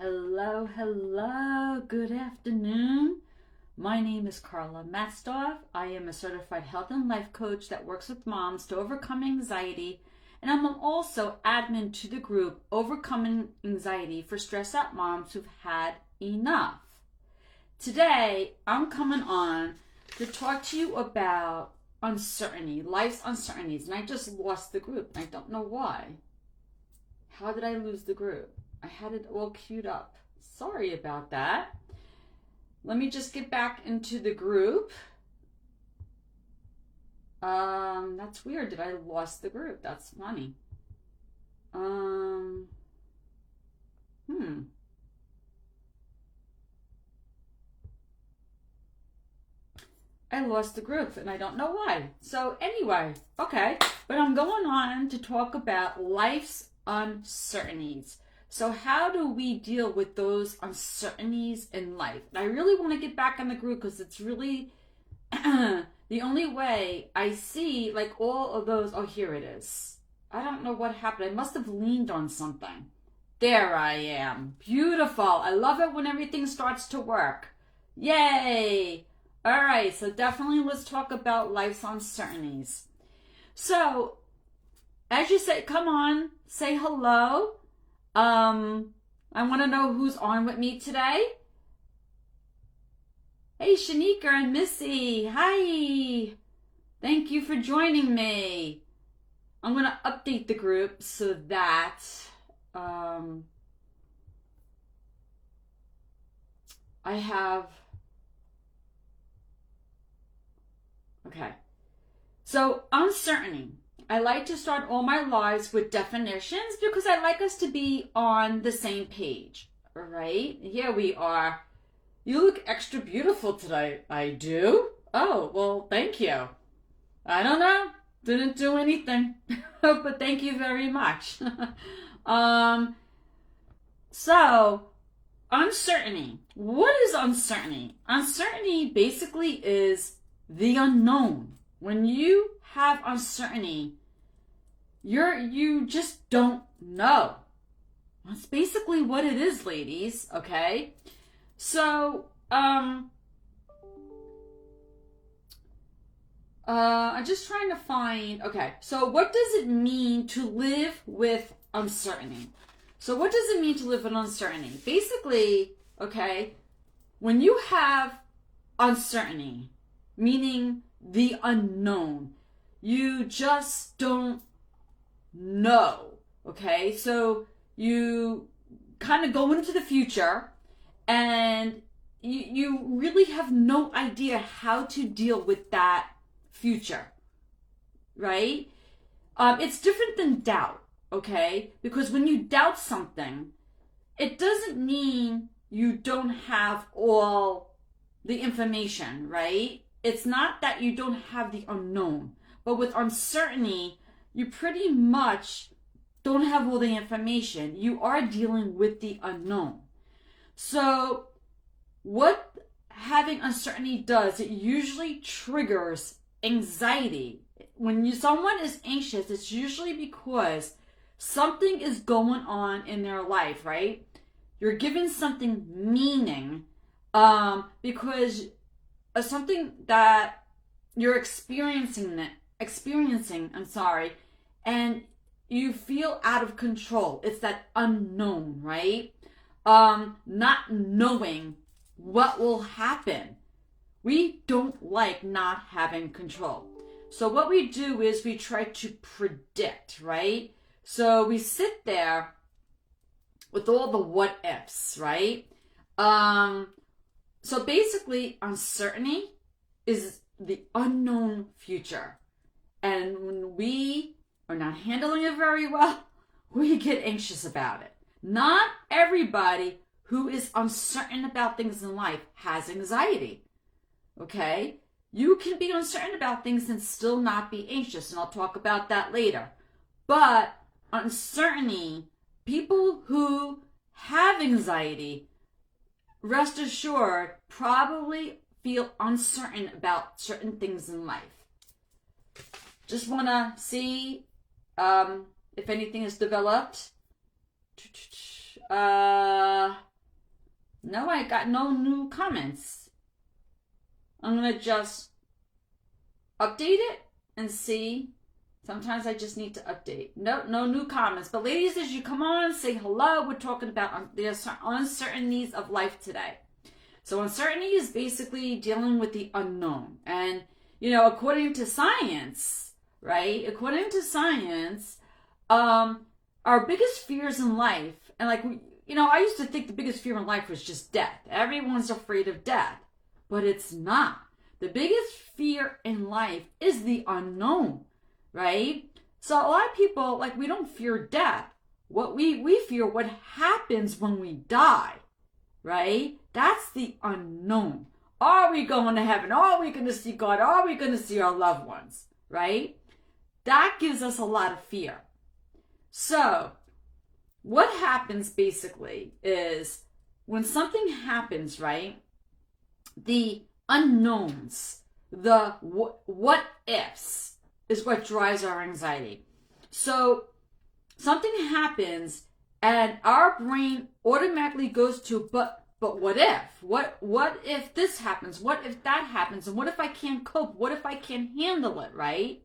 Hello, hello, good afternoon. My name is Carla Matzdorf. I am a certified health and life coach that works with moms to overcome anxiety, and I'm also admin to the group Overcoming Anxiety for Stressed Out Moms Who've Had Enough. Today, I'm coming on to talk to you about uncertainty, life's uncertainties, and I just lost the group. I don't know why. How did I lose the group? I had it all queued up. Sorry about that. Let me just get back into the group. That's weird. Did I lost the group? That's funny. I lost the group and I don't know why. So anyway, okay. But I'm going on to talk about life's uncertainties. So how do we deal with those uncertainties in life? And I really want to get back in the group because it's really the only way I see like all of those. Oh, here it is. I don't know what happened. I must have leaned on something. There I am. Beautiful. I love it when everything starts to work. Yay. All right. So definitely let's talk about life's uncertainties. So as you say, come on, say hello. I want to know who's on with me today. Hey, Shanika and Missy. Hi. Thank you for joining me. I'm going to update the group so that I have... Okay. So, uncertainty. I like to start all my lives with definitions because I like us to be on the same page. All right? Here we are. You look extra beautiful today. I do? Oh, well, thank you. I don't know. Didn't do anything. But thank you very much. So, uncertainty. What is uncertainty? Uncertainty basically is the unknown. When you have uncertainty, you just don't know. That's basically what it is, ladies, okay? So, I'm just trying to find, okay, so what does it mean to live with uncertainty? So what does it mean to live with uncertainty? Basically, okay, when you have uncertainty, meaning the unknown, you just don't know, okay? So you kind of go into the future and you really have no idea how to deal with that future, right? It's different than doubt, okay? Because when you doubt something, it doesn't mean you don't have all the information, right? It's not that you don't have the unknown, but with uncertainty, you pretty much don't have all the information. You are dealing with the unknown. So what having uncertainty does, it usually triggers anxiety. When someone is anxious, it's usually because something is going on in their life, right? You're giving something meaning because something that you're experiencing, and you feel out of control. It's that unknown, right? Not knowing what will happen. We don't like not having control. So what we do is we try to predict, right? So we sit there with all the what ifs, right? So basically, uncertainty is the unknown future. And when we are not handling it very well, we get anxious about it. Not everybody who is uncertain about things in life has anxiety. Okay? You can be uncertain about things and still not be anxious, and I'll talk about that later. But uncertainty, people who have anxiety, rest assured, probably feel uncertain about certain things in life. Just want to see if anything is developed. No, I got no new comments. I'm going to just update it and see. Sometimes I just need to update. No new comments. But ladies, as you come on, say hello. We're talking about the uncertainties of life today. So uncertainty is basically dealing with the unknown. And, according to science, right? According to science, our biggest fears in life, and I used to think the biggest fear in life was just death. Everyone's afraid of death. But it's not. The biggest fear in life is the unknown, right? So a lot of people, we don't fear death. What we fear what happens when we die, right? That's the unknown. Are we going to heaven? Are we going to see God? Are we going to see our loved ones, right? That gives us a lot of fear. So what happens basically is when something happens, right? The unknowns, the what ifs is what drives our anxiety. So something happens and our brain automatically goes to, but what if? What if this happens? What if that happens? And what if I can't cope? What if I can't handle it, right?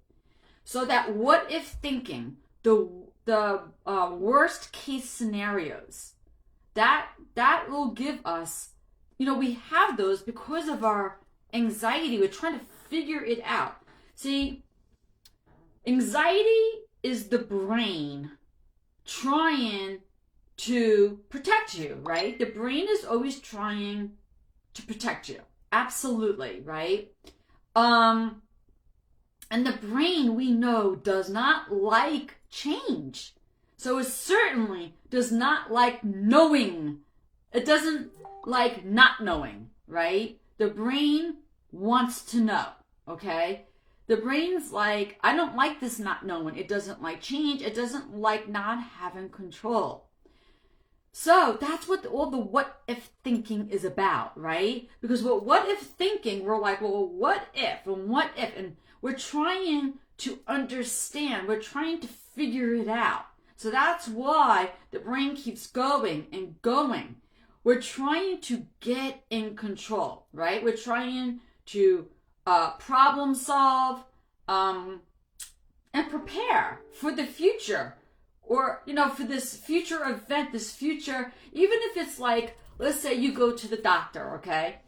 So that what if thinking, the worst case scenarios, that will give us, we have those because of our anxiety. We're trying to figure it out. See, anxiety is the brain trying to protect you, right? The brain is always trying to protect you. Absolutely, right? And the brain, we know, does not like change. So it certainly does not like knowing. It doesn't like not knowing, right? The brain wants to know, okay? The brain's like, I don't like this not knowing. It doesn't like change. It doesn't like not having control. So that's what all the what if thinking is about, right? Because what if thinking, we're like, well, what if and what if? And we're trying to understand. We're trying to figure it out. So that's why the brain keeps going and going. We're trying to get in control, right? We're trying to problem solve and prepare for the future. Or, for this future event, this future, even if it's let's say you go to the doctor, okay?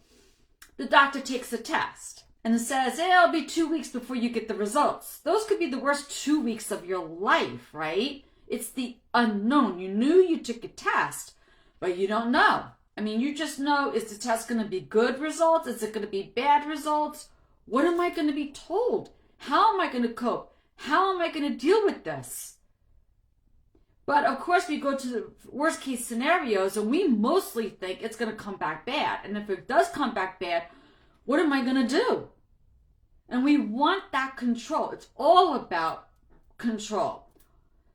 The doctor takes a test and it says, hey, it'll be 2 weeks before you get the results. Those could be the worst 2 weeks of your life, right? It's the unknown. You knew you took a test, but you don't know. I mean, you just know, is the test going to be good results? Is it going to be bad results? What am I going to be told? How am I going to cope? How am I going to deal with this? But of course, we go to the worst case scenarios and we mostly think it's going to come back bad. And if it does come back bad, what am I going to do? And we want that control. It's all about control.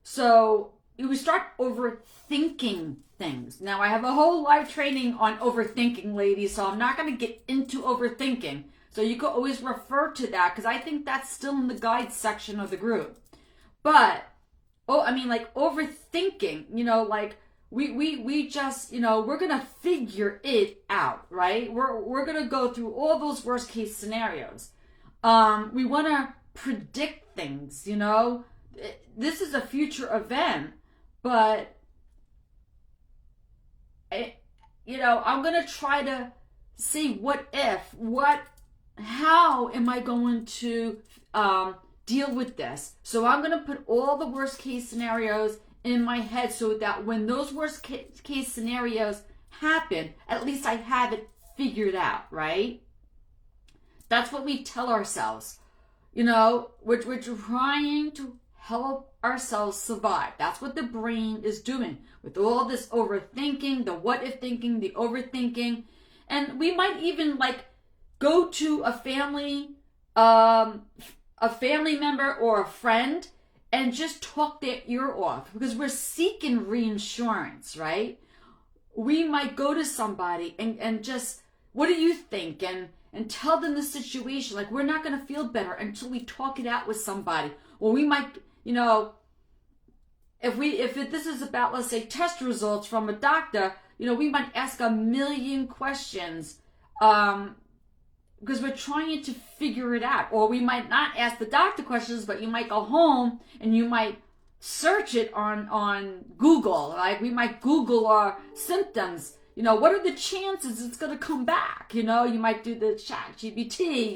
So we start overthinking things. Now, I have a whole live training on overthinking, ladies, so I'm not going to get into overthinking. So you can always refer to that because I think that's still in the guide section of the group. But overthinking, we just, we're going to figure it out, right? We're going to go through all those worst case scenarios. We want to predict things, This is a future event, but, I'm going to try to see how am I going to deal with this? So I'm going to put all the worst case scenarios in my head so that when those worst case scenarios happen, at least I have it figured out, right? That's what we tell ourselves. We're trying to help ourselves survive. That's what the brain is doing with all this overthinking, the what if thinking, the overthinking. And we might even go to a family member or a friend and just talk their ear off because we're seeking reinsurance, right? We might go to somebody and just, what do you think? And tell them the situation. We're not going to feel better until we talk it out with somebody. Or we might, if this is about, let's say, test results from a doctor, we might ask a million questions because we're trying to figure it out. Or we might not ask the doctor questions, but you might go home and you might search it on Google. Like we might Google our symptoms. What are the chances it's going to come back? You might do the chat GPT,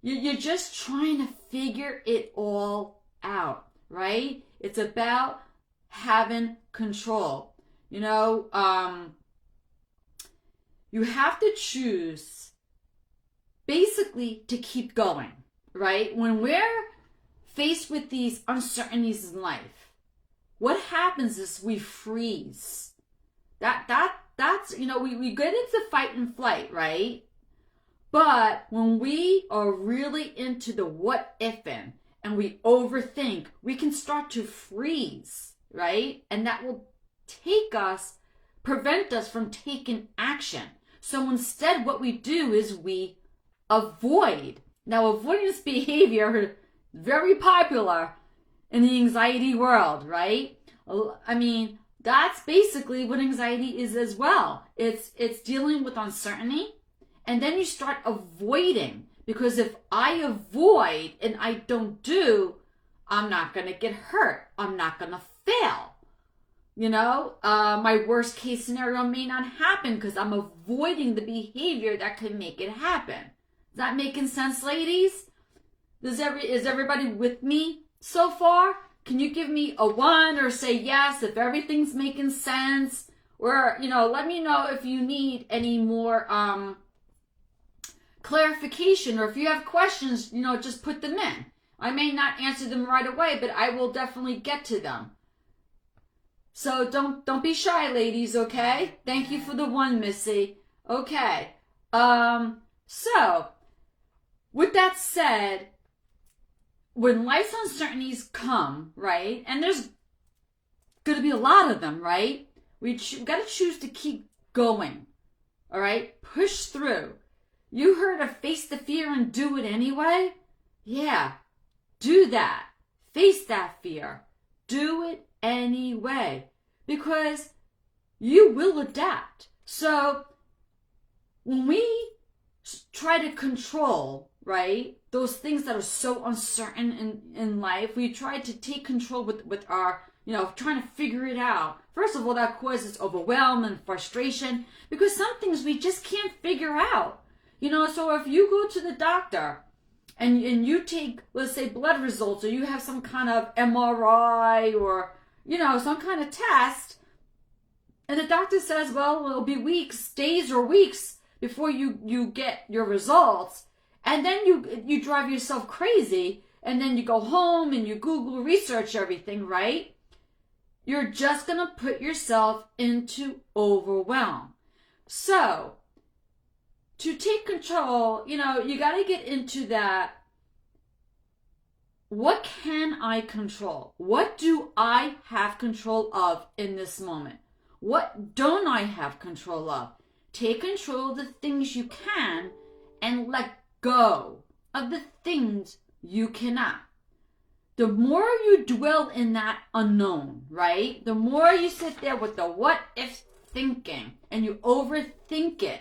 You're just trying to figure it all out, right? It's about having control. You have to choose basically to keep going, right? When we're faced with these uncertainties in life, what happens is we freeze. That's we get into fight and flight, right? But when we are really into the what ifing and we overthink, we can start to freeze, right? And that will prevent us from taking action. So instead, what we do is we avoid. Now, avoidance behavior, very popular in the anxiety world, right? I mean, that's basically what anxiety is as well. It's dealing with uncertainty, and then you start avoiding, because if I avoid and I don't do, I'm not going to get hurt. I'm not going to fail. My worst case scenario may not happen because I'm avoiding the behavior that could make it happen. Is that making sense, ladies? Is everybody with me so far? Can you give me a 1 or say yes if everything's making sense? Or, let me know if you need any more clarification, or if you have questions, just put them in. I may not answer them right away, but I will definitely get to them. So don't be shy, ladies, okay? Thank you for the 1, Missy. Okay. So with that said, when life's uncertainties come, right, and there's going to be a lot of them, right, we got to choose to keep going, all right? Push through. You heard of face the fear and do it anyway? Yeah, do that. Face that fear. Do it anyway, because you will adapt. So when we try to control, right, those things that are so uncertain in life, we try to take control with our, trying to figure it out. First of all, that causes overwhelm and frustration, because some things we just can't figure out. So if you go to the doctor and you take, let's say, blood results, or you have some kind of MRI or, some kind of test, and the doctor says, well, it'll be days or weeks before you get your results, and then you drive yourself crazy, and then you go home and you Google research everything, right? You're just going to put yourself into overwhelm. So to take control, you got to get into that. What can I control? What do I have control of in this moment? What don't I have control of? Take control of the things you can and let go of the things you cannot. The more you dwell in that unknown, right? The more you sit there with the what if thinking and you overthink it.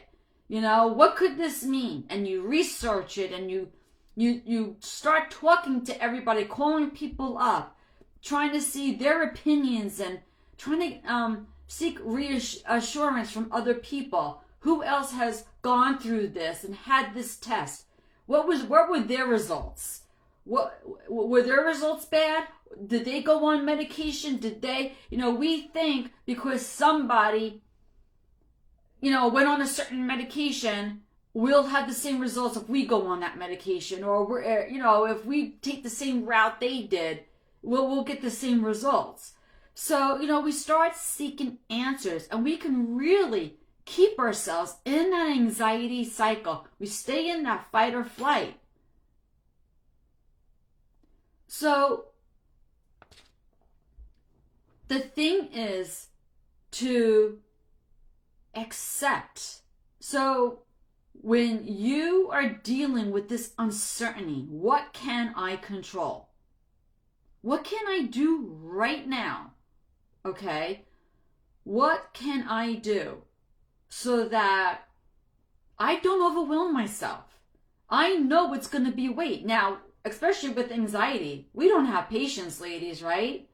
What could this mean? And you research it, and you start talking to everybody, calling people up, trying to see their opinions and trying to seek reassurance from other people. Who else has gone through this and had this test? What were their results? What were their results bad? Did they go on medication? Did they, we think because somebody, went on a certain medication, we'll have the same results if we go on that medication, or if we take the same route they did, we'll get the same results. So, we start seeking answers, and we can really keep ourselves in that anxiety cycle. We stay in that fight or flight. So the thing is to accept. So when you are dealing with this uncertainty, what can I control? What can I do right now? Okay. what can I do so that I don't overwhelm myself? I know it's going to be wait. Now, especially with anxiety, we don't have patience, ladies, right?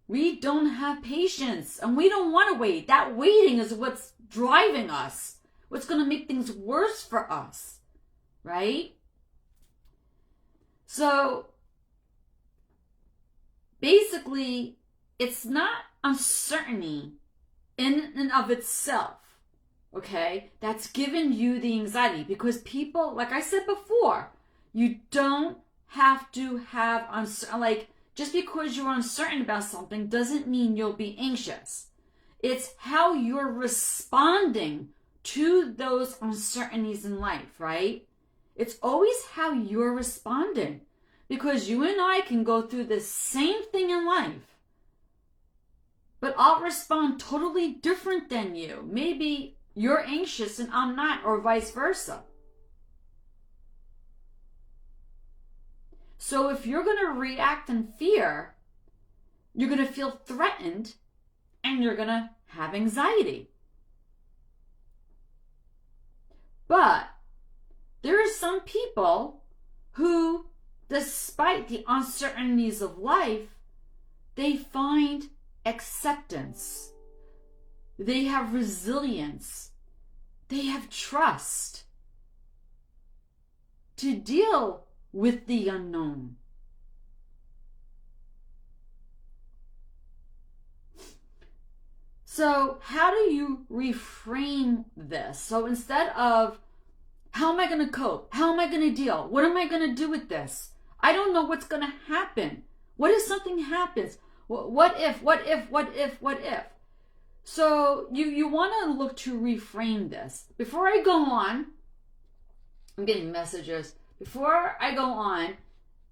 We don't have patience and we don't want to wait. That waiting is what's driving us, what's going to make things worse for us, right? So basically, it's not uncertainty in and of itself, okay, that's given you the anxiety. Because people, like I said before, you don't have to have just because you're uncertain about something doesn't mean you'll be anxious. It's how you're responding to those uncertainties in life, right? It's always how you're responding. Because you and I can go through the same thing in life, but I'll respond totally different than you. Maybe you're anxious and I'm not, or vice versa. So if you're going to react in fear, you're going to feel threatened and you're going to have anxiety. But there are some people who, despite the uncertainties of life, they find acceptance. They have resilience. They have trust to deal with the unknown. So how do you reframe this? So instead of, how am I going to cope? How am I going to deal? What am I going to do with this? I don't know what's going to happen. What if something happens? What if? So you want to look to reframe this. Before I go on, I'm getting messages. Before I go on,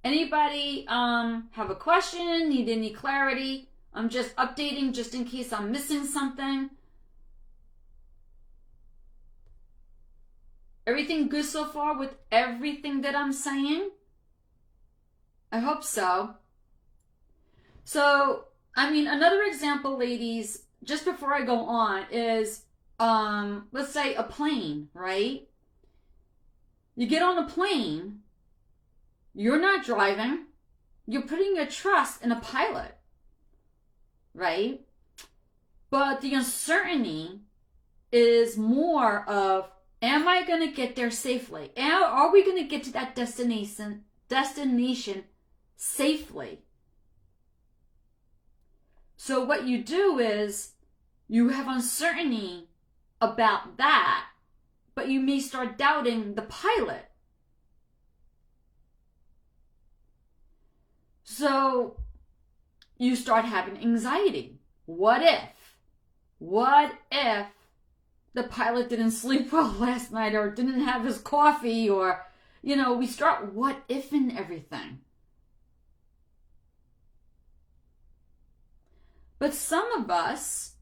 anybody have a question, need any clarity? I'm just updating just in case I'm missing something. Everything good so far with everything that I'm saying? I hope so. So, another example, ladies, just before I go on, is, let's say a plane, right? You get on a plane, you're not driving, you're putting your trust in a pilot, right? But the uncertainty is more of, am I going to get there safely? Are we going to get to that destination safely? So what you do is you have uncertainty about that, but you may start doubting the pilot. So you start having anxiety. What if? What if the pilot didn't sleep well last night or didn't have his coffee, or, we start what if-ing everything. But some of us,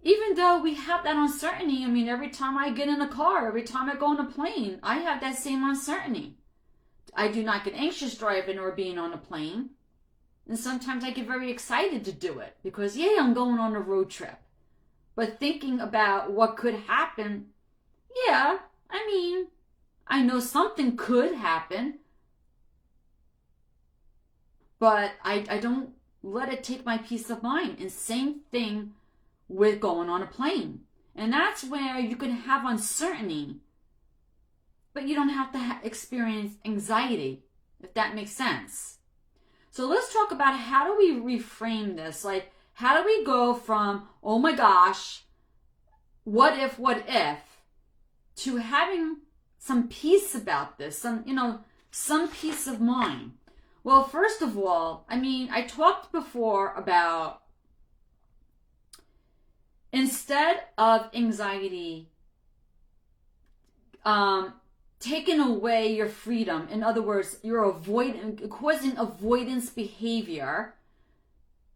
even though we have that uncertainty, every time I get in a car, every time I go on a plane, I have that same uncertainty. I do not get anxious driving or being on a plane. And sometimes I get very excited to do it because, yay, I'm going on a road trip. But thinking about what could happen, yeah, I know something could happen. But I don't let it take my peace of mind. And same thing with going on a plane. And that's where you can have uncertainty, but you don't have to experience anxiety, if that makes sense. So let's talk about, how do we reframe this? Like, how do we go from, oh my gosh, what if, to having some peace about this, some peace of mind? Well, first of all, I talked before about, instead of anxiety taking away your freedom, in other words, you're causing avoidance behavior,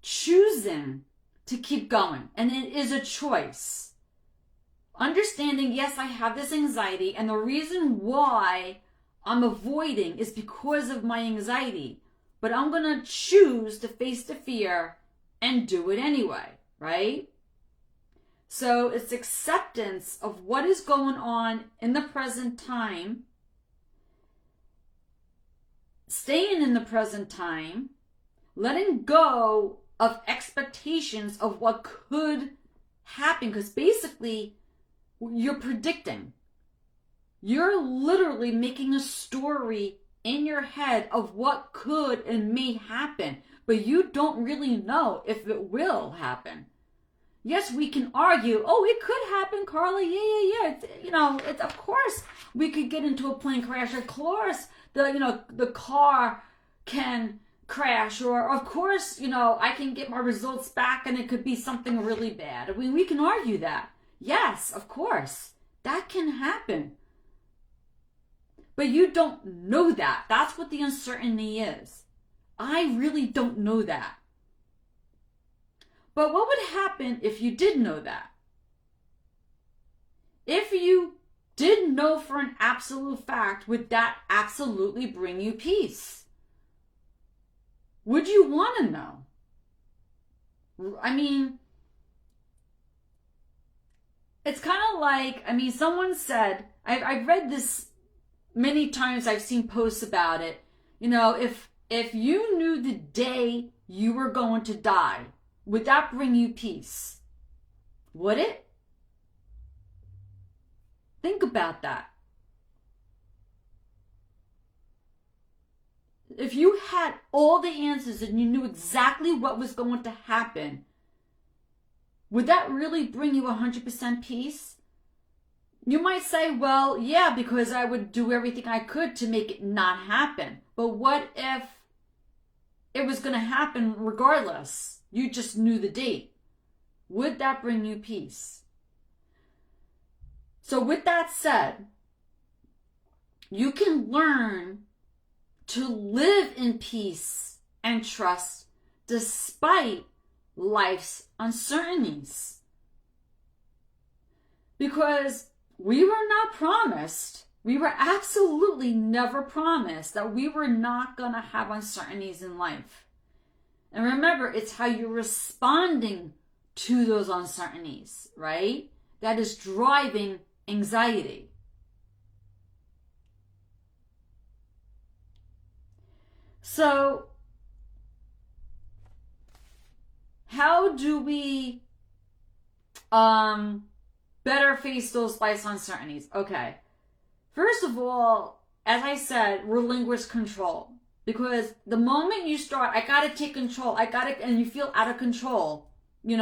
choosing to keep going. And it is a choice. Understanding, yes, I have this anxiety, and the reason why I'm avoiding is because of my anxiety. But I'm going to choose to face the fear and do it anyway, right? So it's acceptance of what is going on in the present time, staying in the present time, letting go of expectations of what could happen, because basically you're predicting. You're literally making a story in your head of what could and may happen, but you don't really know if it will happen. Yes, we can argue, oh, it could happen, Carla. Yeah. It's, of course we could get into a plane crash. Of course the car can crash, or of course, I can get my results back and it could be something really bad. I mean, we can argue that. Yes, of course, that can happen. But you don't know that. That's what the uncertainty is. I really don't know that. But what would happen if you did know that? If you did know for an absolute fact, would that absolutely bring you peace? Would you want to know? I mean, it's kind of like, someone said, I've read this many times, I've seen posts about it. If you knew the day you were going to die, would that bring you peace? Would it? Think about that. If you had all the answers and you knew exactly what was going to happen, would that really bring you 100% peace? You might say, well, yeah, because I would do everything I could to make it not happen. But what if it was going to happen regardless? You just knew the date. Would that bring you peace? So with that said, you can learn to live in peace and trust despite life's uncertainties. Because we were not promised, we were absolutely never promised that we were not going to have uncertainties in life. And remember, it's how you're responding to those uncertainties, right? That is driving anxiety. So, how do we better face those life's uncertainties? Okay. First of all, as I said, relinquish control. Because the moment you start, I gotta take control, and you feel out of control, you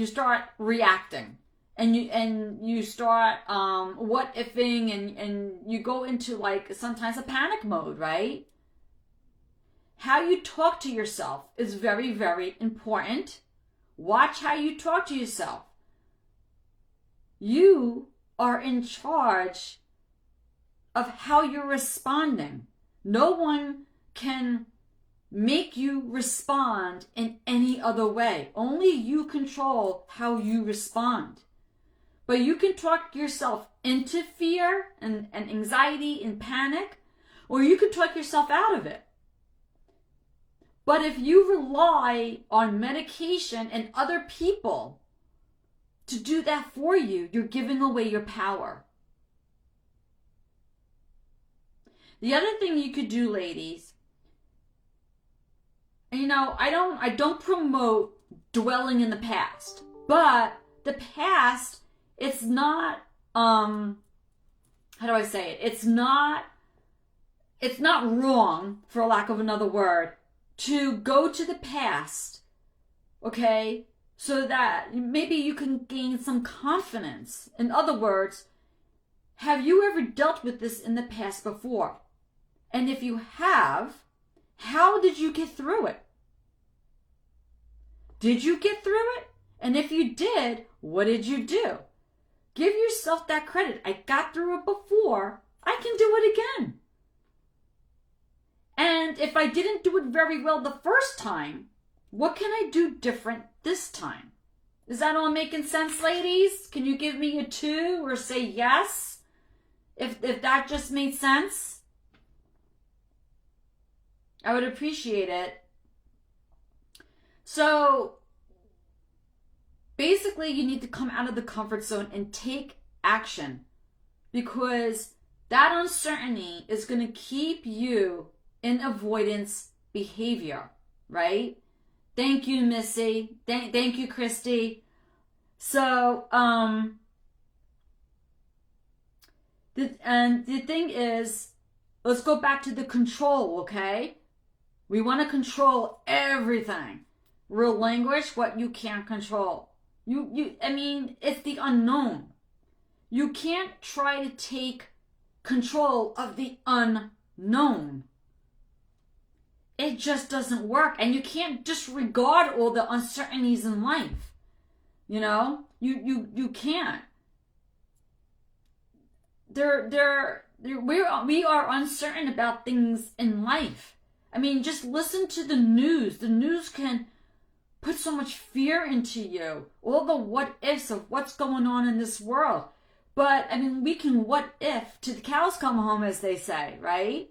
start reacting, and you start what ifing, and you go into like sometimes a panic mode, right? How you talk to yourself is very, very important. Watch how you talk to yourself. You are in charge of how you're responding. No one can make you respond in any other way. Only you control how you respond. But you can talk yourself into fear and anxiety and panic, or you can talk yourself out of it. But if you rely on medication and other people to do that for you, you're giving away your power. The other thing you could do, ladies, I don't promote dwelling in the past, but the past, it's not, how do I say it? It's not wrong, for lack of another word, to go to the past, okay? So that maybe you can gain some confidence. In other words, have you ever dealt with this in the past before? And if you have, how did you get through it? Did you get through it? And if you did, what did you do? Give yourself that credit. I got through it before. I can do it again. And if I didn't do it very well the first time, what can I do different this time? Is that all making sense, ladies? Can you give me a 2 or say yes? If that just made sense? I would appreciate it. So, basically you need to come out of the comfort zone and take action, because that uncertainty is going to keep you in avoidance behavior, right? Thank you, Missy. Thank you, Christy. So, the thing is, let's go back to the control, okay? We want to control everything. Relinquish what you can't control. I mean, it's the unknown. You can't try to take control of the unknown. It just doesn't work. And you can't disregard all the uncertainties in life. You know? You can't. We are uncertain about things in life. I mean, just listen to the news. The news can put so much fear into you. All the what ifs of what's going on in this world. But, I mean, we can what if till the cows come home, as they say, right?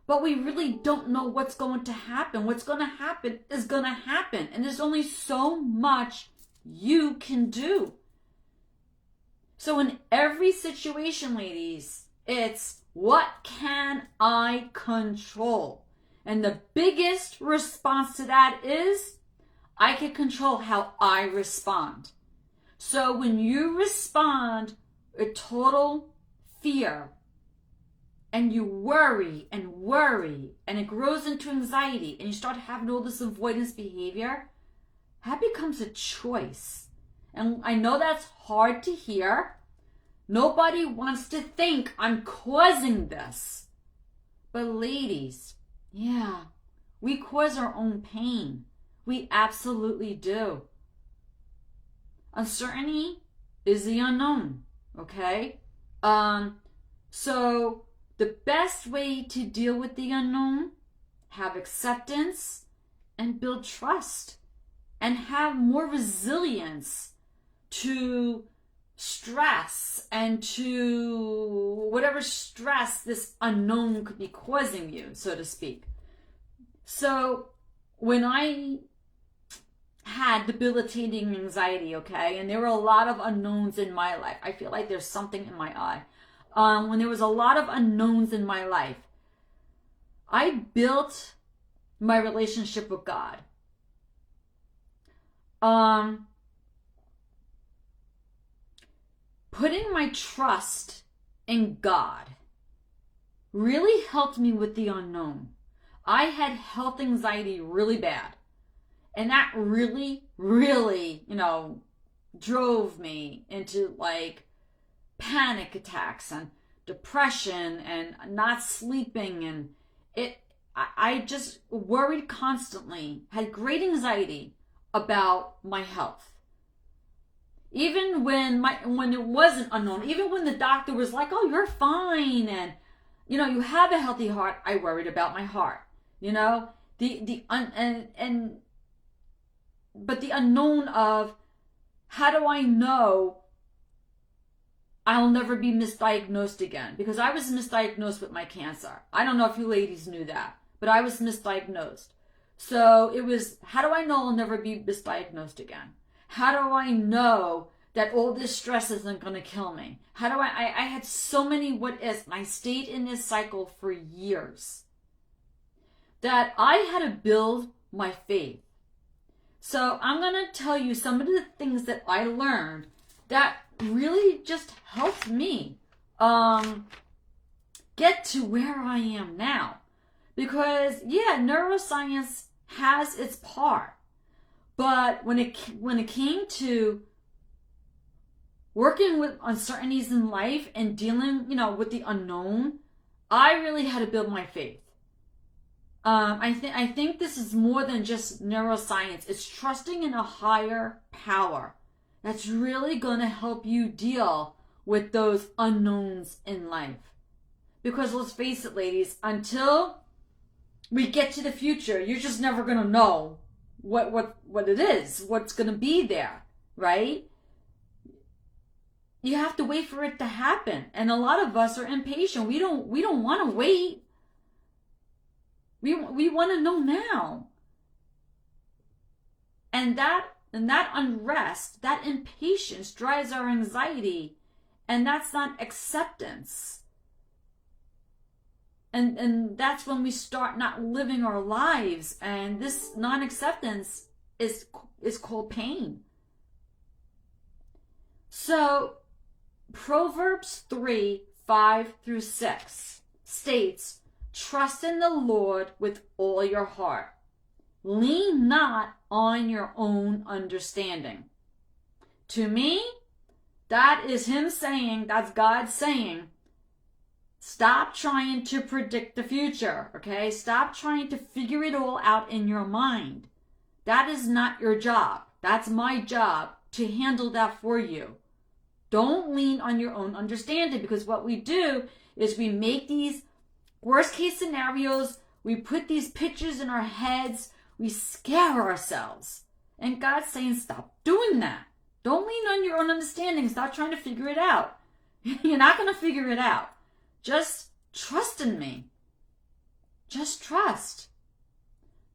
But we really don't know what's going to happen. What's going to happen is going to happen. And there's only so much you can do. So in every situation, ladies, it's what can I control? And the biggest response to that is I can control how I respond. So when you respond with total fear and you worry and it grows into anxiety and you start having all this avoidance behavior, that becomes a choice. And I know that's hard to hear. Nobody wants to think I'm causing this. But ladies, yeah, we cause our own pain. We absolutely do. Uncertainty is the unknown, okay? So the best way to deal with the unknown, have acceptance and build trust and have more resilience to stress and to whatever stress this unknown could be causing you, so to speak. So when I had debilitating anxiety, okay, and there were a lot of unknowns in my life. I feel like there's something in my eye. When there was a lot of unknowns in my life, I built my relationship with God. Putting my trust in God really helped me with the unknown. I had health anxiety really bad. And that really, really, drove me into like panic attacks and depression and not sleeping. And I just worried constantly, had great anxiety about my health. Even when it wasn't unknown, even when the doctor was like, oh, you're fine. And, you have a healthy heart. I worried about my heart, but the unknown of how do I know I'll never be misdiagnosed again? Because I was misdiagnosed with my cancer. I don't know if you ladies knew that, but I was misdiagnosed. So it was, how do I know I'll never be misdiagnosed again? How do I know that all this stress isn't going to kill me? How do I had so many what ifs, and I stayed in this cycle for years that I had to build my faith. So I'm going to tell you some of the things that I learned that really just helped me get to where I am now. Because, yeah, neuroscience has its part. But when it came to working with uncertainties in life and dealing, with the unknown, I really had to build my faith. I think this is more than just neuroscience. It's trusting in a higher power that's really going to help you deal with those unknowns in life. Because let's face it, ladies, until we get to the future, you're just never going to know what it is, what's going to be there, right? You have to wait for it to happen. And a lot of us are impatient. We don't want to wait. We want to know now. And that And that unrest, that impatience drives our anxiety. And that's not acceptance. And that's when we start not living our lives. And this non-acceptance is called pain. So Proverbs 3:5-6 states, trust in the Lord with all your heart. Lean not on your own understanding. To me, that is him saying, that's God saying, stop trying to predict the future, okay? Stop trying to figure it all out in your mind. That is not your job. That's my job to handle that for you. Don't lean on your own understanding, because what we do is we make these worst case scenarios, we put these pictures in our heads, we scare ourselves. And God's saying, stop doing that. Don't lean on your own understanding. Stop trying to figure it out. You're not going to figure it out. Just trust in me. Just trust.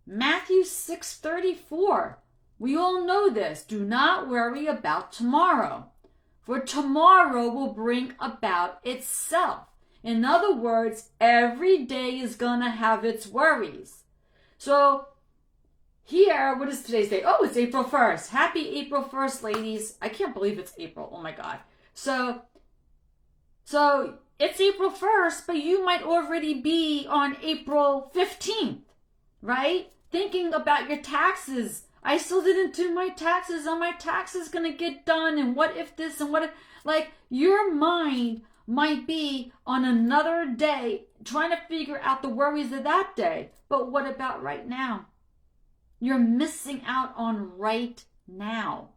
Matthew 6:34. We all know this. Do not worry about tomorrow, for tomorrow will bring about itself. In other words, every day is going to have its worries. So here, what is today's date? Oh, it's April 1st. Happy April 1st, ladies. I can't believe it's April. Oh my God. So it's April 1st, but you might already be on April 15th, right? Thinking about your taxes. I still didn't do my taxes. Are my taxes going to get done? And what if this and what if, like, your mind might be on another day trying to figure out the worries of that day. But what about right now? You're missing out on right now.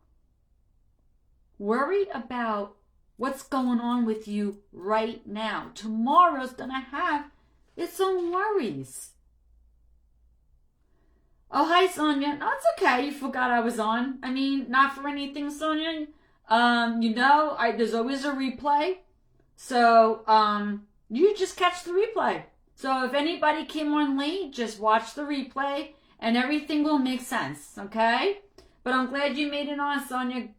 Worry about what's going on with you right now. Tomorrow's going to have its own worries. Oh, hi, Sonia. No, it's okay. You forgot I was on. I mean, not for anything, Sonia. There's always a replay. So, you just catch the replay. So if anybody came on late, just watch the replay and everything will make sense, okay? But I'm glad you made it on, Sonia.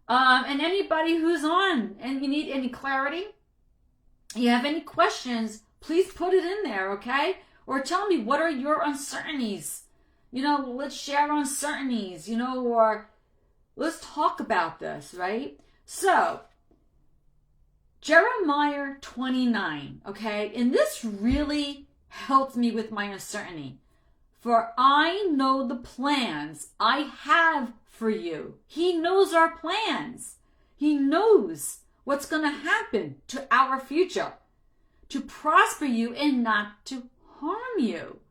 And anybody who's on and you need any clarity, you have any questions, please put it in there, okay? Or tell me, what are your uncertainties? Let's share uncertainties, or let's talk about this, right? So, Jeremiah 29, okay? And this really helped me with my uncertainty. For I know the plans I have for you. He knows our plans. He knows what's going to happen to our future, to prosper you and not to harm you.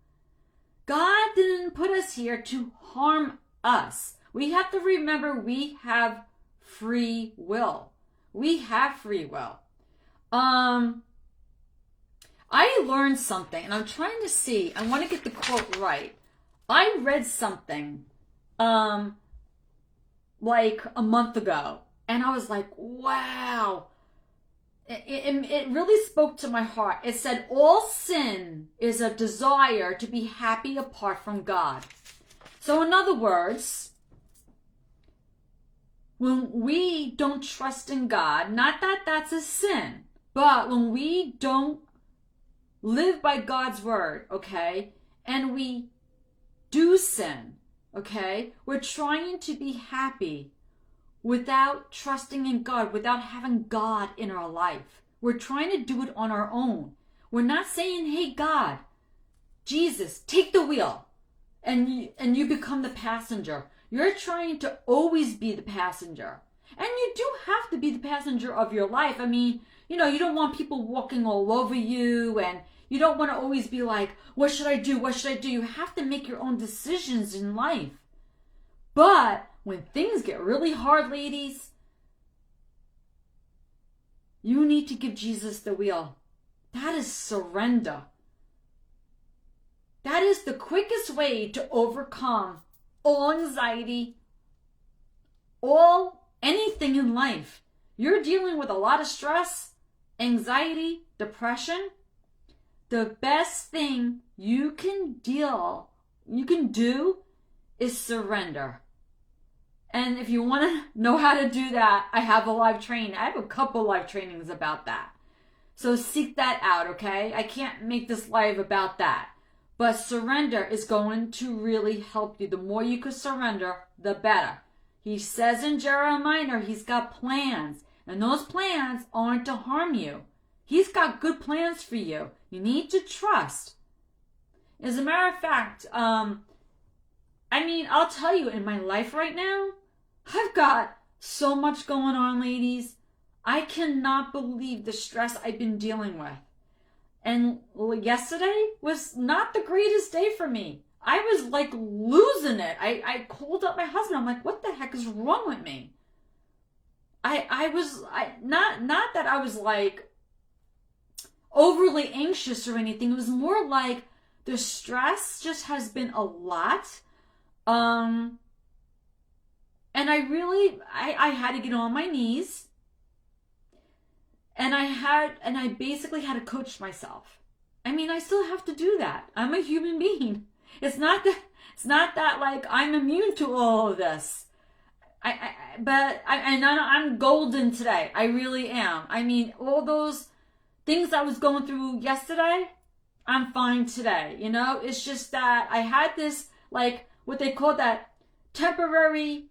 God didn't put us here to harm us. We have to remember we have free will. We have free will. I learned something, and I'm trying to see. I want to get the quote right. I read something like a month ago, and I was like, wow. It really spoke to my heart. It said, all sin is a desire to be happy apart from God. So in other words, when we don't trust in God, not that that's a sin, but when we don't live by God's word, okay, and we do sin, okay, we're trying to be happy without trusting in God, without having God in our life. We're trying to do it on our own. We're not saying, hey, God, Jesus, take the wheel, and you become the passenger. You're trying to always be the passenger. And you do have to be the passenger of your life. I mean, you don't want people walking all over you, and you don't want to always be like, what should I do? What should I do? You have to make your own decisions in life. But when things get really hard, ladies, you need to give Jesus the wheel. That is surrender. That is the quickest way to overcome all anxiety, anything in life. You're dealing with a lot of stress, anxiety, depression. The best thing you can do is surrender. And if you want to know how to do that, I have a live training. I have a couple live trainings about that. So seek that out, okay? I can't make this live about that. But surrender is going to really help you. The more you can surrender, the better. He says in Jeremiah, he's got plans. And those plans aren't to harm you. He's got good plans for you. You need to trust. As a matter of fact, I'll tell you, in my life right now, I've got so much going on, ladies. I cannot believe the stress I've been dealing with. And yesterday was not the greatest day for me. I was like losing it. I called up my husband. I'm like, what the heck is wrong with me? Not that I was like overly anxious or anything. It was more like the stress just has been a lot. And I had to get on my knees. And I basically had to coach myself. I still have to do that. I'm a human being. It's not that like I'm immune to all of this. But I'm golden today. I really am. All those things I was going through yesterday, I'm fine today. It's just that I had this, like, what they call that temporary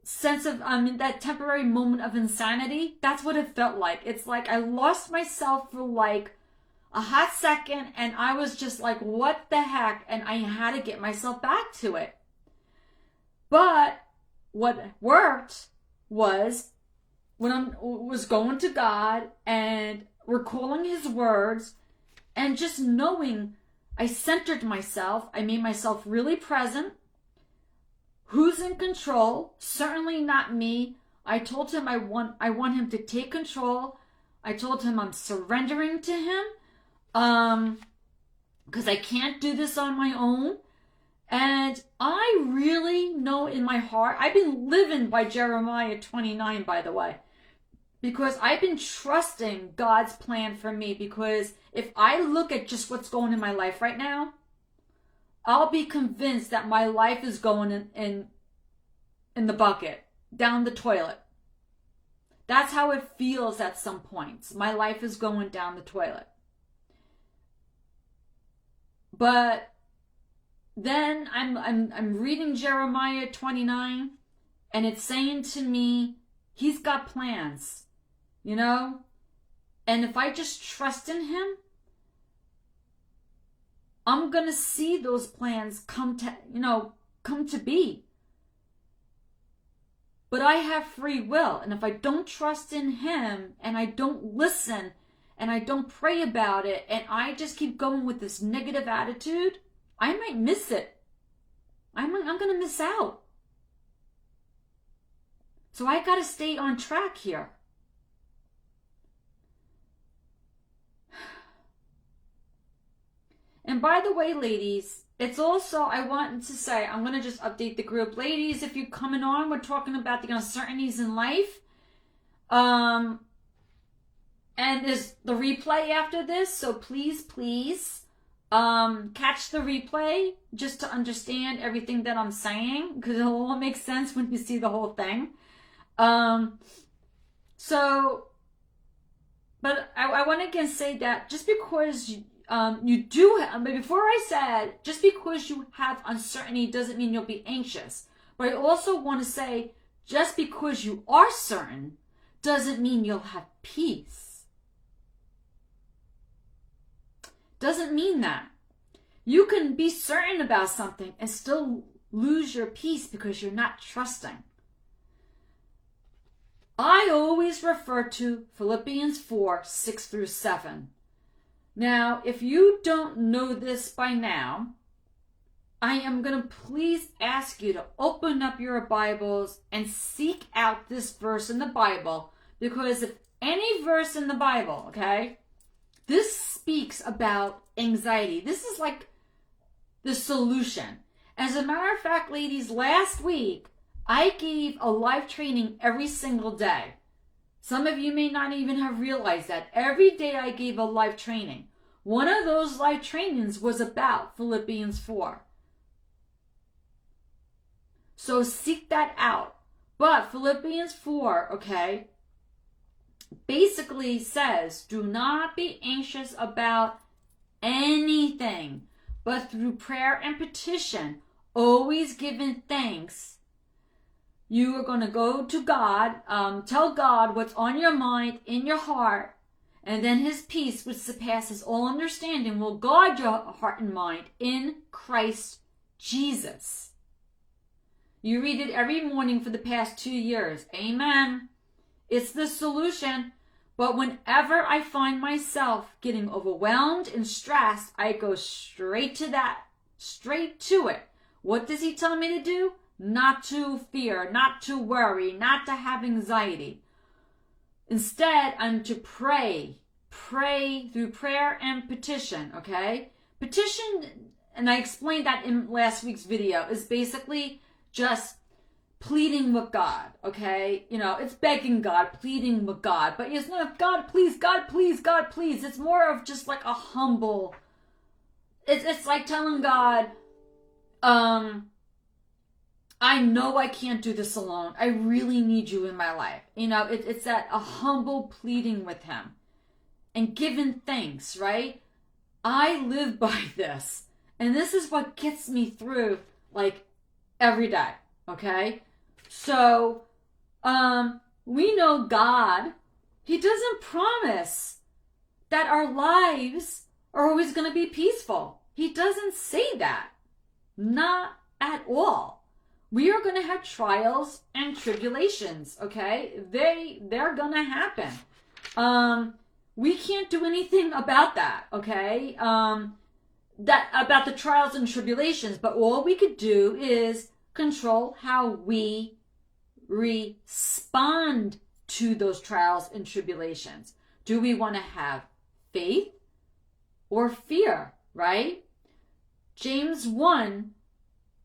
sense of, that temporary moment of insanity. That's what it felt like. It's like I lost myself for like a hot second, and I was just like, what the heck? And I had to get myself back to it. But what worked was when I was going to God and recalling his words and just knowing I centered myself. I made myself really present. Who's in control? Certainly not me. I told him I want him to take control. I told him I'm surrendering to him. Because I can't do this on my own. And I really know in my heart, I've been living by Jeremiah 29, by the way, because I've been trusting God's plan for me. Because if I look at just what's going in my life right now, I'll be convinced that my life is going in the bucket, down the toilet. That's how it feels at some points. My life is going down the toilet. But then I'm reading Jeremiah 29, and it's saying to me, he's got plans, And if I just trust in him, I'm going to see those plans come to be. But I have free will. And if I don't trust in him, and I don't listen, and I don't pray about it, and I just keep going with this negative attitude, I might miss it. I'm going to miss out. So I got to stay on track here. And by the way, ladies, it's also, I want to say, I'm going to just update the group. Ladies, if you're coming on, we're talking about the uncertainties in life. And there's the replay after this. So please, catch the replay just to understand everything that I'm saying. Because it'll all make sense when you see the whole thing. But I want to again say that just because you do have, before I said, just because you have uncertainty doesn't mean you'll be anxious. But I also want to say, just because you are certain doesn't mean you'll have peace. Doesn't mean that. You can be certain about something and still lose your peace because you're not trusting. I always refer to Philippians 4, 6 through 7. Now, if you don't know this by now, I am going to please ask you to open up your Bibles and seek out this verse in the Bible, because if any verse in the Bible, okay, this speaks about anxiety. This is like the solution. As a matter of fact, ladies, last week, I gave a live training every single day. Some of you may not even have realized that. Every day I gave a live training. One of those live trainings was about Philippians 4. So seek that out. But Philippians 4, okay, basically says, do not be anxious about anything, but through prayer and petition, always giving thanks. You are going to go to God, tell God what's on your mind, in your heart, and then his peace, which surpasses all understanding, will guard your heart and mind in Christ Jesus. You read it every morning for the past 2 years. Amen. It's the solution. But whenever I find myself getting overwhelmed and stressed, I go straight to that, straight to it. What does he tell me to do? Not to fear, not to worry, not to have anxiety. Instead, I'm to pray through prayer and petition, okay? Petition, and I explained that in last week's video, is basically just pleading with God, okay? You know, it's begging God, pleading with God, but it's not God, please, God, please, God, please. It's more of just like a humble, it's like telling God, I know I can't do this alone. I really need you in my life. You know, it's that a humble pleading with him and giving thanks, right? I live by this. And this is what gets me through, like, every day, okay? So, we know God, he doesn't promise that our lives are always going to be peaceful. He doesn't say that. Not at all. We are going to have trials and tribulations, okay? They're going to happen. We can't do anything about that, okay? That about the trials and tribulations, but all we could do is control how we respond to those trials and tribulations. Do we want to have faith or fear, right? James 1,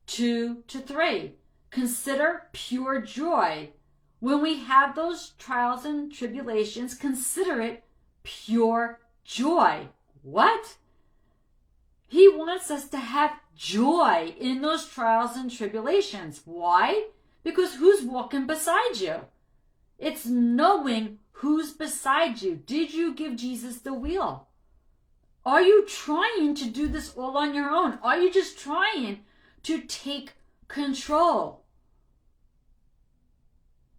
2 to 3. Consider pure joy. When we have those trials and tribulations, consider it pure joy. What? He wants us to have joy in those trials and tribulations. Why? Because who's walking beside you? It's knowing who's beside you. Did you give Jesus the wheel? Are you trying to do this all on your own? Are you just trying to take control?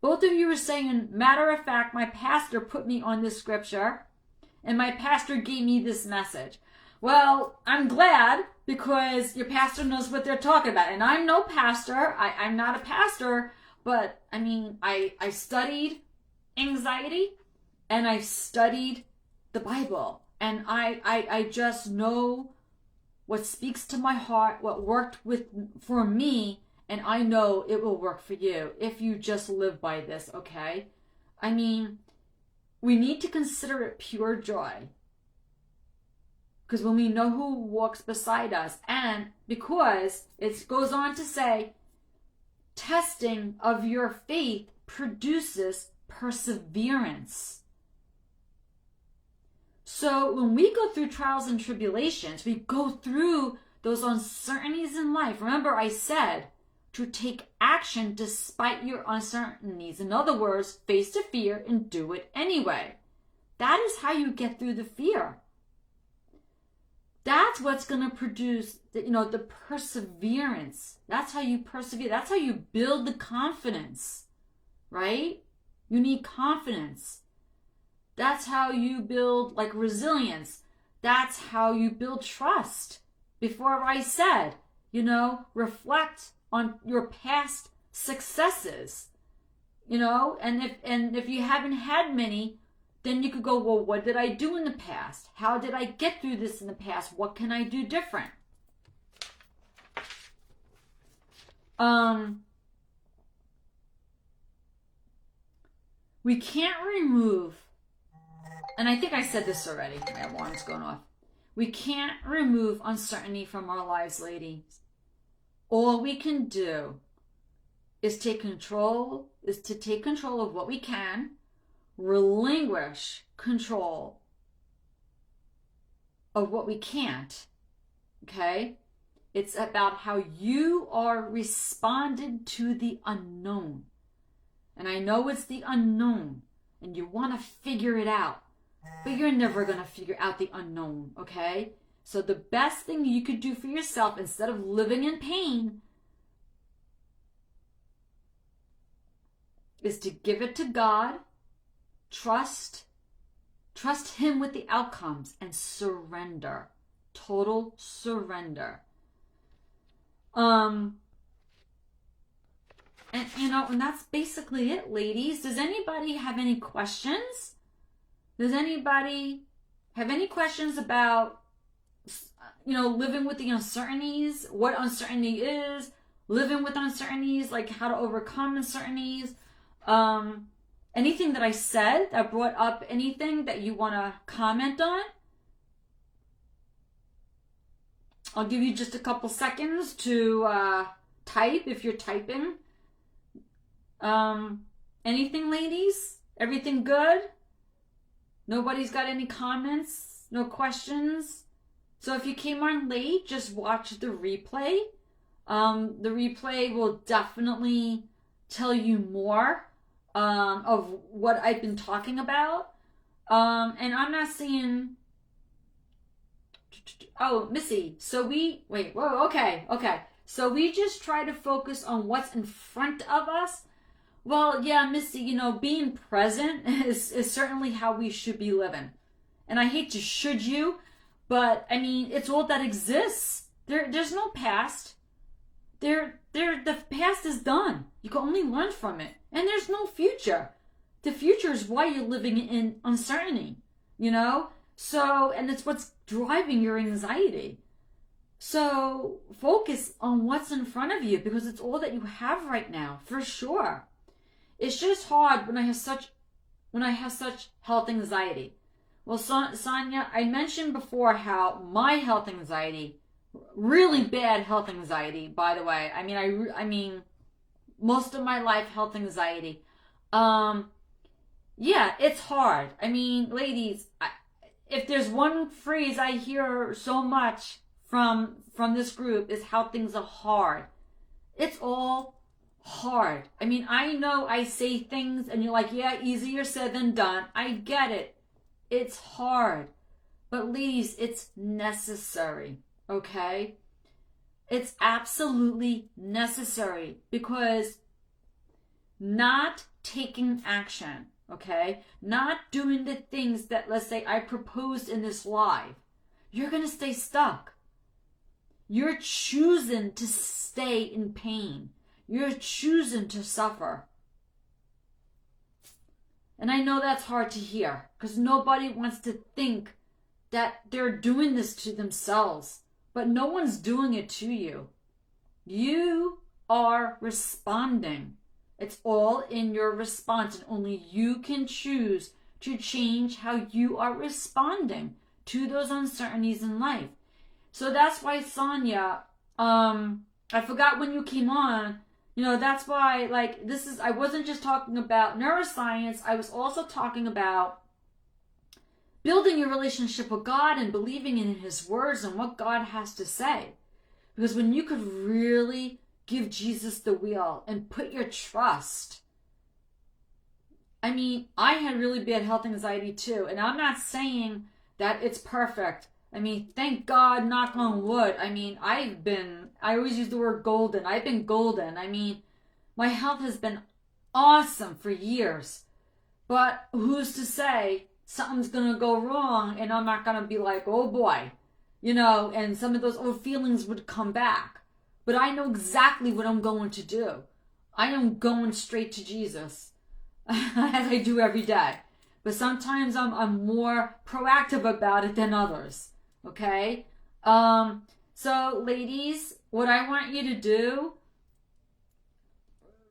Both of you are saying, matter of fact, my pastor put me on this scripture and my pastor gave me this message. Well, I'm glad because your pastor knows what they're talking about. And I'm no pastor. I'm not a pastor. But, I mean, I studied anxiety and I studied the Bible. And I just know what speaks to my heart, what worked for me, and I know it will work for you if you just live by this, okay? I mean, we need to consider it pure joy. Because when we know who walks beside us, and because it goes on to say, testing of your faith produces perseverance. So when we go through trials and tribulations, we go through those uncertainties in life. Remember, I said to take action despite your uncertainties. In other words, face the fear and do it anyway. That is how you get through the fear. That's what's going to produce the perseverance. That's how you persevere. That's how you build the confidence, right? You need confidence. That's how you build like resilience. That's how you build trust. Before I said, reflect on your past successes, and if you haven't had many, then you could go, well, what did I do in the past? How did I get through this in the past? What can I do different? We can't remove, and I think I said this already, my alarm's going off. We can't remove uncertainty from our lives, ladies. All we can do is to take control of what we can, relinquish control of what we can't, okay? It's about how you are responded to the unknown. And I know it's the unknown, and you want to figure it out, but you're never going to figure out the unknown, okay? So the best thing you could do for yourself, instead of living in pain, is to give it to God, trust Him with the outcomes, and surrender. Total surrender. And and that's basically it, ladies. Does anybody have any questions? Does anybody have any questions about, living with the uncertainties, what uncertainty is, living with uncertainties, like how to overcome uncertainties? Anything that I said that brought up anything that you want to comment on? I'll give you just a couple seconds to type if you're typing. Anything, ladies? Everything good? Nobody's got any comments? No questions? So if you came on late, just watch the replay. The replay will definitely tell you more of what I've been talking about. And I'm not seeing... Oh, Missy. So okay. So we just try to focus on what's in front of us. Well, yeah, Missy, being present is certainly how we should be living. And I hate to should you, but I mean, it's all that exists. There's no past. The past is done. You can only learn from it. And there's no future. The future is why you're living in uncertainty, So, and it's what's driving your anxiety. So focus on what's in front of you, because it's all that you have right now, for sure. It's just hard when I have such health anxiety. Well, Sonia, I mentioned before how my health anxiety, really bad health anxiety, by the way. I mean, most of my life health anxiety. Yeah, it's hard. I mean, ladies, if there's one phrase I hear so much from this group is how things are hard. It's all hard. I mean, I know I say things and you're like, yeah, easier said than done. I get it. It's hard. But ladies, it's necessary, okay? It's absolutely necessary, because not taking action, okay? Not doing the things that, let's say, I proposed in this live, you're going to stay stuck. You're choosing to stay in pain. You're choosing to suffer. And I know that's hard to hear, because nobody wants to think that they're doing this to themselves. But no one's doing it to you. You are responding. It's all in your response, and only you can choose to change how you are responding to those uncertainties in life. So that's why, Sonia, I forgot when you came on, that's why, I wasn't just talking about neuroscience, I was also talking about building your relationship with God and believing in His words and what God has to say. Because when you could really give Jesus the wheel and put your trust. I mean, I had really bad health anxiety too. And I'm not saying that it's perfect. I mean, thank God, knock on wood. I mean, I always use the word golden. I've been golden. I mean, my health has been awesome for years. But who's to say something's going to go wrong and I'm not going to be like, oh boy, and some of those old feelings would come back. But I know exactly what I'm going to do. I am going straight to Jesus, as I do every day. But sometimes I'm more proactive about it than others. Okay? So, ladies, what I want you to do,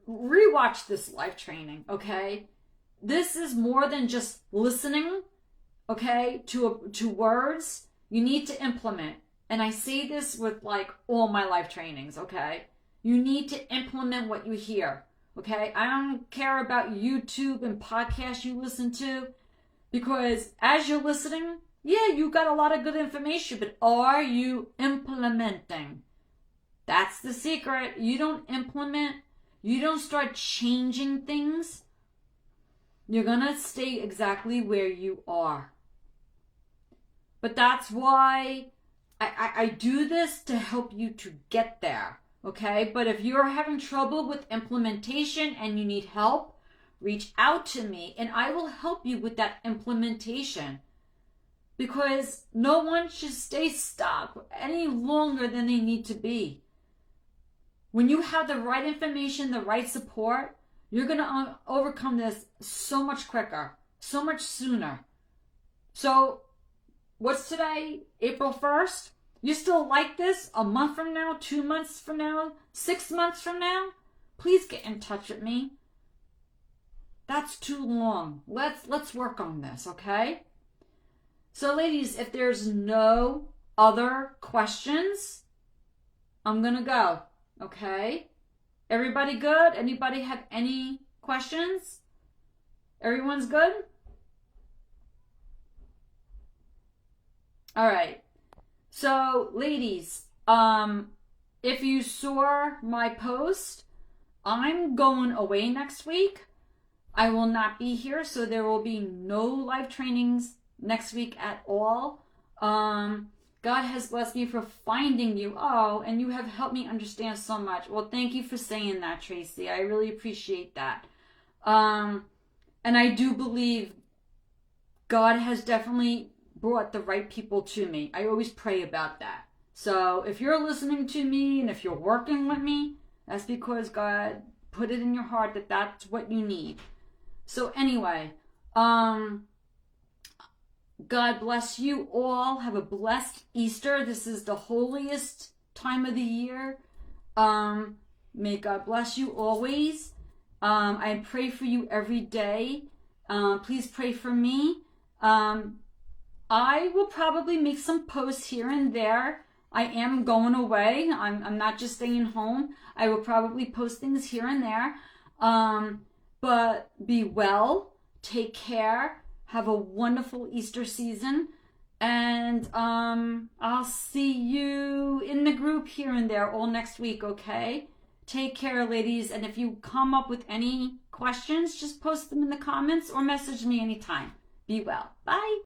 rewatch this live training, okay? This is more than just listening, okay, to words. You need to implement. And I say this with all my live trainings, okay? You need to implement what you hear, okay? I don't care about YouTube and podcasts you listen to, because as you're listening, yeah, you got a lot of good information, but are you implementing? That's the secret. You don't implement, you don't start changing things, you're going to stay exactly where you are. But that's why I do this to help you to get there, okay? But if you're having trouble with implementation and you need help, reach out to me and I will help you with that implementation. Because no one should stay stuck any longer than they need to be. When you have the right information, the right support, you're going to overcome this so much quicker, so much sooner. So, what's today? April 1st? You still like this a month from now, 2 months from now, 6 months from now? Please get in touch with me. That's too long. Let's work on this, okay? So, ladies, if there's no other questions, I'm going to go, okay? Everybody good? Anybody have any questions? Everyone's good? All right. So, ladies, if you saw my post, I'm going away next week. I will not be here, so there will be no live trainings next week at all. God has blessed me for finding you. Oh, and you have helped me understand so much. Well, thank you for saying that, Tracy. I really appreciate that. And I do believe God has definitely brought the right people to me. I always pray about that. So if you're listening to me and if you're working with me, that's because God put it in your heart that that's what you need. So anyway, God bless you all. Have a blessed Easter. This is the holiest time of the year. May God bless you always. I pray for you every day. Please pray for me. I will probably make some posts here and there. I am going away. I'm not just staying home. I will probably post things here and there. But be well. Take care. Have a wonderful Easter season. And I'll see you in the group here and there all next week, okay? Take care, ladies. And if you come up with any questions, just post them in the comments or message me anytime. Be well. Bye.